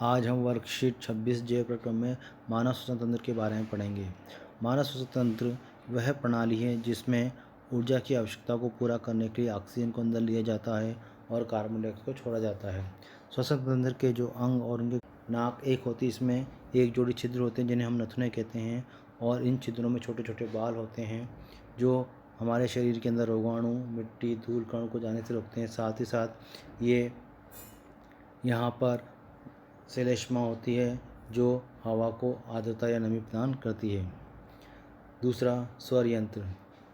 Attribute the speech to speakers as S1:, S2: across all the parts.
S1: आज हम वर्कशीट 26 जे प्रक्रम में मानव श्वसन तंत्र के बारे में पढ़ेंगे। मानव श्वसन तंत्र वह प्रणाली है जिसमें ऊर्जा की आवश्यकता को पूरा करने के लिए ऑक्सीजन को अंदर लिया जाता है और कार्बन डाइऑक्साइड को छोड़ा जाता है। श्वसन तंत्र के जो अंग और उनके नाक एक होती है, इसमें एक जोड़ी छिद्र होते हैं जिन्हें हम नथुने कहते हैं, और इन छिद्रों में छोटे छोटे बाल होते हैं जो हमारे शरीर के अंदर रोगाणु, मिट्टी, धूल कण को जाने से रोकते हैं। साथ ही साथ ये यहाँ पर श्लेष्मा होती है जो हवा को आर्द्रता या नमी प्रदान करती है। दूसरा, स्वर यंत्र,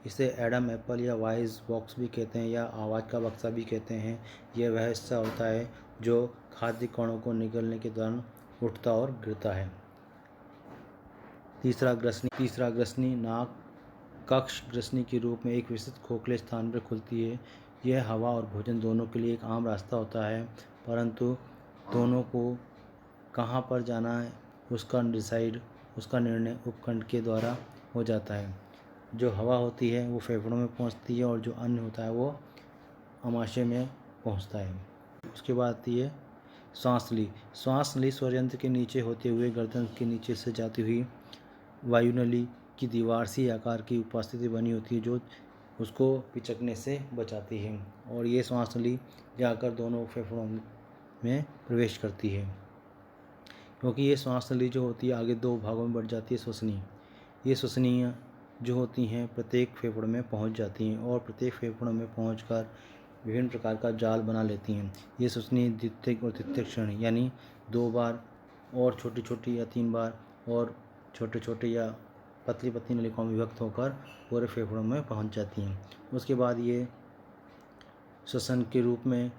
S1: इसे एडम एप्पल या वॉइस बॉक्स भी कहते हैं या आवाज़ का बक्सा भी कहते हैं। यह वह हिस्सा होता है जो खाद्य कणों को निगलने के दौरान उठता और गिरता है। तीसरा, ग्रसनी, नाक कक्ष ग्रसनी के रूप में एक विशिष्ट खोखले स्थान पर खुलती है। यह हवा और भोजन दोनों के लिए एक आम रास्ता होता है, परंतु दोनों को कहाँ पर जाना है उसका निर्णय उपखंड के द्वारा हो जाता है। जो हवा होती है वो फेफड़ों में पहुंचती है और जो अन्न होता है वो आमाशय में पहुंचता है। उसके बाद आती है सांस नली स्वर यंत्र के नीचे होते हुए गर्दन के नीचे से जाती हुई वायुनली की दीवार सी आकार की उपस्थिति बनी होती है जो उसको पिचकने से बचाती है, और ये सांस नली जाकर दोनों फेफड़ों में प्रवेश करती है। क्योंकि ये श्वास नली जो होती है आगे दो भागों में बढ़ जाती है। श्वसनीय, ये श्वसनीय जो होती हैं प्रत्येक फेफड़ों में पहुंच जाती हैं और प्रत्येक फेफड़ों में पहुंचकर विभिन्न प्रकार का जाल बना लेती हैं। ये श्वसनीय द्वितीयक और तृतीयक श्रेणी यानी 2 बार और छोटी छोटी या 3 बार और छोटे छोटे या पतली पतली नलिकाओं में विभक्त होकर पूरे फेफड़ों में पहुंच जाती हैं। उसके बाद ये श्वसन के रूप में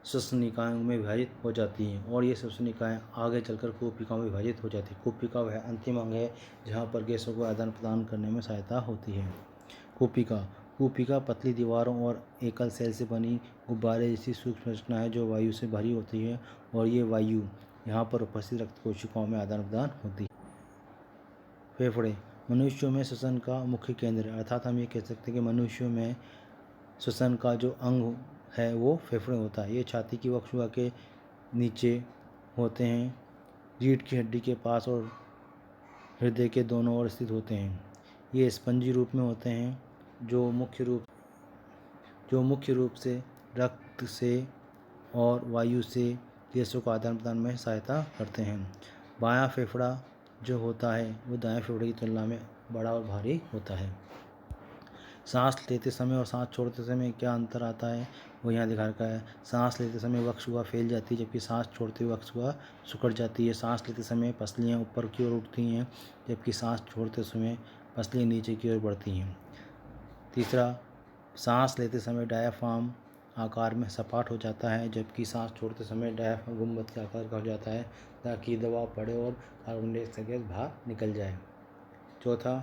S1: श्वसन निकायों में विभाजित हो जाती हैं और ये श्वसन निकाय आगे चलकर कूपिकाओं में विभाजित हो जाती है। कूपिका वह अंतिम अंग है जहाँ पर गैसों को आदान प्रदान करने में सहायता होती है। कूपिका पतली दीवारों और एकल सेल से बनी गुब्बारे जैसी सूक्ष्म रचना है जो वायु से भरी होती है, और ये वायु यहाँ पर उपस्थित रक्त कोशिकाओं में आदान प्रदान होती है। फेफड़े मनुष्यों में श्वसन का मुख्य केंद्र है, अर्थात हम ये कह सकते हैं कि मनुष्यों में श्वसन का जो अंग है वो फेफड़े होता है। ये छाती की वक्षुआ के नीचे होते हैं, रीढ़ की हड्डी के पास और हृदय के दोनों ओर स्थित होते हैं। ये स्पंजी रूप में होते हैं जो मुख्य रूप से रक्त से और वायु से गैसों का आदान प्रदान में सहायता करते हैं। बायां फेफड़ा जो होता है वो दाएं फेफड़े की तुलना में बड़ा और भारी होता है। सांस लेते समय और सांस छोड़ते समय क्या अंतर आता है वो यहाँ दिखा रखा है। सांस लेते समय वक्षुआ फैल जाती है जबकि सांस छोड़ते हुए वक्षुआ सिकुड़ जाती है। सांस लेते समय पसलियाँ ऊपर की ओर उठती हैं जबकि सांस छोड़ते समय पसलियाँ नीचे की ओर बढ़ती हैं। तीसरा, सांस लेते समय डायाफ्राम आकार में सपाट हो जाता है जबकि सांस छोड़ते समय डायाफ्राम गुंबद के आकार का हो जाता है ताकि दबाव पड़े और कार्बन डाइऑक्साइड गैस बाहर निकल जाए। चौथा,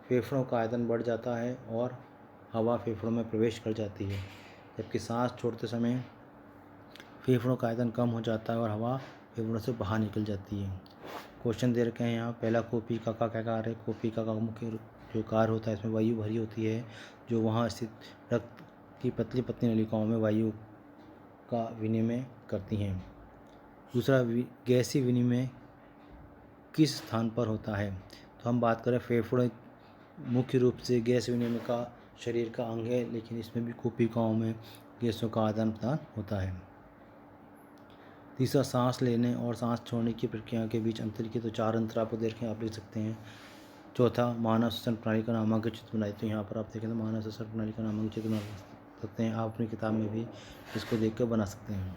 S1: फेफड़ों का आयतन बढ़ जाता है और हवा फेफड़ों में प्रवेश कर जाती है, जबकि सांस छोड़ते समय फेफड़ों का आयतन कम हो जाता है और हवा फेफड़ों से बाहर निकल जाती है। क्वेश्चन दे रखे हैं यहाँ। पहला, कूपिका का क्या कार्य है? कूपिका का मुख्य जो कार्य होता है इसमें वायु भरी होती है जो वहाँ स्थित रक्त की पतली पतली नलिकाओं में वायु का विनिमय करती हैं। दूसरा, गैसीय विनिमय किस स्थान पर होता है? तो हम बात करें फेफड़े मुख्य रूप से गैस विनिमय का शरीर का अंग है, लेकिन इसमें भी कूपिकाओं में गैसों का आदान प्रदान होता है। तीसरा, सांस लेने और सांस छोड़ने की प्रक्रिया के बीच अंतर की तो 4 अंतर आपको देखें आप लिख सकते हैं। चौथा, मानव श्वसन प्रणाली का नामांकित चित्र बनाए, तो यहाँ पर आप देखें तो मानव श्वसन प्रणाली का नामांकित चित्र बना सकते हैं। आप अपनी किताब में भी इसको देख कर बना सकते हैं।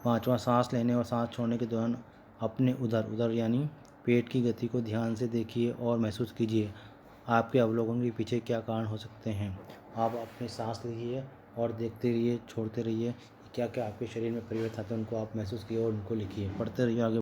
S1: पाँचवा, सांस लेने और सांस छोड़ने के दौरान अपने उदर यानी पेट की गति को ध्यान से देखिए और महसूस कीजिए आपके अवलोकन के पीछे क्या कारण हो सकते हैं। आप अपनी सांस लीजिए और देखते रहिए, छोड़ते रहिए, क्या क्या आपके शरीर में परिवर्तन आते हैं उनको आप महसूस कीजिए और उनको लिखिए। पढ़ते रहिए आगे।